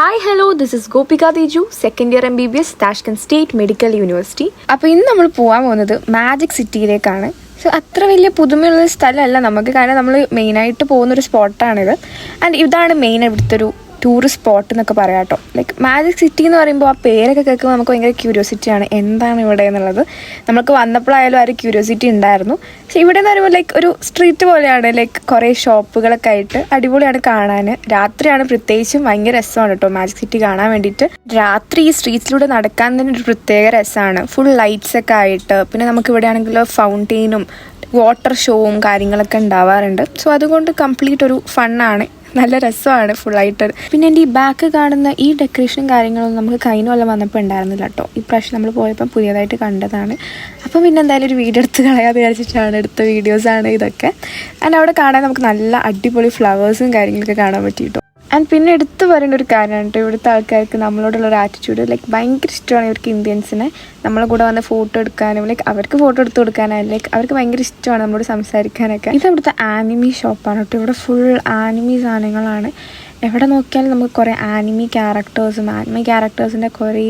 Hi hello this is Gopika Teju second year MBBS Tashkent state medical university. അപ്പോൾ ഇന്ന് നമ്മൾ പോകാൻ പോകുന്നത് മാജിക് സിറ്റിയിലേക്കാണ്. സോ അത്ര വലിയ പുതുമയുള്ള സ്ഥലമല്ല നമുക്ക്, കാരണം നമ്മൾ മെയിനായിട്ട് പോകുന്നൊരു സ്പോട്ടാണിത്. ആൻഡ് ഇതാണ് മെയിൻ ഇവിടുത്തെ ഒരു ടൂറിസ്റ്റ് സ്പോട്ട് എന്നൊക്കെ പറയാം കേട്ടോ. ലൈക്ക് മാജിക് സിറ്റി എന്ന് പറയുമ്പോൾ ആ പേരൊക്കെ കേൾക്കുമ്പോൾ നമുക്ക് ഭയങ്കര ക്യൂരിയോസിറ്റിയാണ് എന്താണ് ഇവിടെ എന്നുള്ളത്. നമുക്ക് വന്നപ്പോഴായാലും ആ ഒരു ക്യൂരിയോസിറ്റി ഉണ്ടായിരുന്നു. പക്ഷേ ഇവിടെ എന്ന് പറയുമ്പോൾ ലൈക്ക് ഒരു സ്ട്രീറ്റ് പോലെയാണ്, ലൈക്ക് കുറേ ഷോപ്പുകളൊക്കെ ആയിട്ട് അടിപൊളിയാണ് കാണാൻ. രാത്രിയാണ് പ്രത്യേകിച്ചും ഭയങ്കര രസമാണ് കേട്ടോ മാജിക് സിറ്റി കാണാൻ വേണ്ടിയിട്ട്. രാത്രി ഈ സ്ട്രീറ്റ്സിലൂടെ നടക്കാൻ തന്നെ ഒരു പ്രത്യേക രസമാണ്, ഫുൾ ലൈറ്റ്സ് ഒക്കെ ആയിട്ട്. പിന്നെ നമുക്ക് ഇവിടെ ആണെങ്കിൽ ഫൗണ്ടെയിനും വാട്ടർ ഷോവും കാര്യങ്ങളൊക്കെ ഉണ്ടാവാറുണ്ട്. സോ അതുകൊണ്ട് കംപ്ലീറ്റ് ഒരു ഫണ്ണാണ്, നല്ല രസമാണ് ഫുള്ളായിട്ട്. പിന്നെ എൻ്റെ ഈ ബാക്ക് കാണുന്ന ഈ ഡെക്കറേഷനും കാര്യങ്ങളൊന്നും നമുക്ക് കഴിഞ്ഞ കൊല്ലം വന്നപ്പോൾ ഉണ്ടായിരുന്നില്ല കേട്ടോ. ഈ പ്രാവശ്യം നമ്മൾ പോയപ്പോൾ പുതിയതായിട്ട് കണ്ടതാണ്. അപ്പോൾ പിന്നെ എന്തായാലും ഒരു വീഡിയോ എടുത്ത് കളയാതെ വിചാരിച്ചിട്ടാണ് എടുത്ത വീഡിയോസാണ് ഇതൊക്കെ. ആൻഡ് അവിടെ കാണാൻ നമുക്ക് നല്ല അടിപൊളി ഫ്ലവേഴ്സും കാര്യങ്ങളൊക്കെ കാണാൻ പറ്റി കേട്ടോ. ആൻഡ് പിന്നെ എടുത്ത് പറയേണ്ട ഒരു കാര്യമാണ് കേട്ടോ, ഇവിടുത്തെ ആൾക്കാർക്ക് നമ്മളോടുള്ള ഒരു ആറ്റിറ്റ്യൂഡ്. ലൈക്ക് ഭയങ്കര ഇഷ്ടമാണ് ഇവർക്ക് ഇന്ത്യൻസിനെ നമ്മളെ കൂടെ വന്ന് ഫോട്ടോ എടുക്കാനും, ലൈക്ക് അവർക്ക് ഫോട്ടോ എടുത്ത് കൊടുക്കാനായാലും ലൈക്ക് അവർക്ക് ഭയങ്കര ഇഷ്ടമാണ് നമ്മളോട് സംസാരിക്കാനൊക്കെ. ഇത് ഇവിടുത്തെ ആനിമി ഷോപ്പാണ് കേട്ടോ. ഇവിടെ ഫുൾ ആനിമി സാധനങ്ങളാണ്. എവിടെ നോക്കിയാലും നമുക്ക് കുറേ ആനിമി ക്യാരക്ടേഴ്സിൻ്റെ കുറേ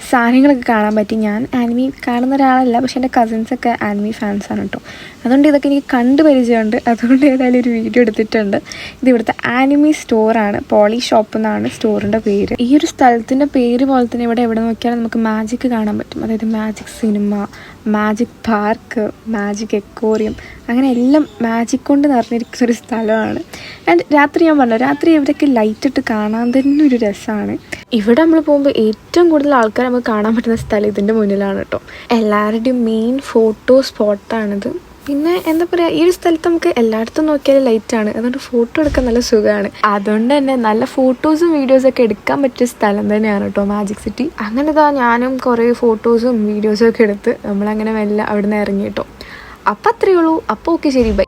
സാധനങ്ങളൊക്കെ കാണാൻ പറ്റി. ഞാൻ ആനിമി കാണുന്ന ഒരാളല്ല, പക്ഷെ എൻ്റെ കസിൻസൊക്കെ ആനിമി ഫാൻസാണ് കേട്ടോ. അതുകൊണ്ട് ഇതൊക്കെ എനിക്ക് കണ്ടു പരിചയമുണ്ട്. അതുകൊണ്ട് ഏതായാലും ഒരു വീഡിയോ എടുത്തിട്ടുണ്ട്. ഇത് ഇവിടുത്തെ ആനിമി സ്റ്റോറാണ്, പോളി ഷോപ്പ് എന്നാണ് സ്റ്റോറിൻ്റെ പേര്. ഈ ഒരു സ്ഥലത്തിൻ്റെ പേര് പോലെ തന്നെ ഇവിടെ എവിടെ നോക്കിയാലും നമുക്ക് മാജിക് കാണാൻ പറ്റും. അതായത് magic cinema, magic park, magic aquarium, അങ്ങനെ എല്ലാം മാജിക് കൊണ്ട് നിറഞ്ഞിരിക്കുന്ന ഒരു സ്ഥലമാണ്. ആൻഡ് രാത്രി ഞാൻ പറഞ്ഞു, രാത്രി ഇവിടെയൊക്കെ ലൈറ്റ് ഇട്ട് കാണാൻ തന്നെ ഒരു രസമാണ്. ഇവിടെ നമ്മൾ പോകുമ്പോൾ ഏറ്റവും കൂടുതൽ ആൾക്കാർ നമുക്ക് കാണാൻ പറ്റുന്ന സ്ഥലം ഇതിൻ്റെ മുന്നിലാണ് കേട്ടോ. എല്ലാവരുടെയും മെയിൻ ഫോട്ടോ സ്പോട്ടാണിത്. പിന്നെ എന്താ പറയുക, ഈ ഒരു സ്ഥലത്ത് നമുക്ക് എല്ലായിടത്തും നോക്കിയാലും ലൈറ്റാണ്, അതുകൊണ്ട് ഫോട്ടോ എടുക്കാൻ നല്ല സുഖമാണ്. അതുകൊണ്ട് തന്നെ നല്ല ഫോട്ടോസും വീഡിയോസൊക്കെ എടുക്കാൻ പറ്റിയ സ്ഥലം തന്നെയാണ് കേട്ടോ മാജിക് സിറ്റി. അങ്ങനെ ഞാനും കുറേ ഫോട്ടോസും വീഡിയോസും ഒക്കെ എടുത്ത് നമ്മളങ്ങനെ മെല്ലെ അവിടെ നിന്ന് ഇറങ്ങി കേട്ടോ. അപ്പം അത്രയേ ഉള്ളൂ. അപ്പോൾ ഓക്കെ, ശരി, ബൈ.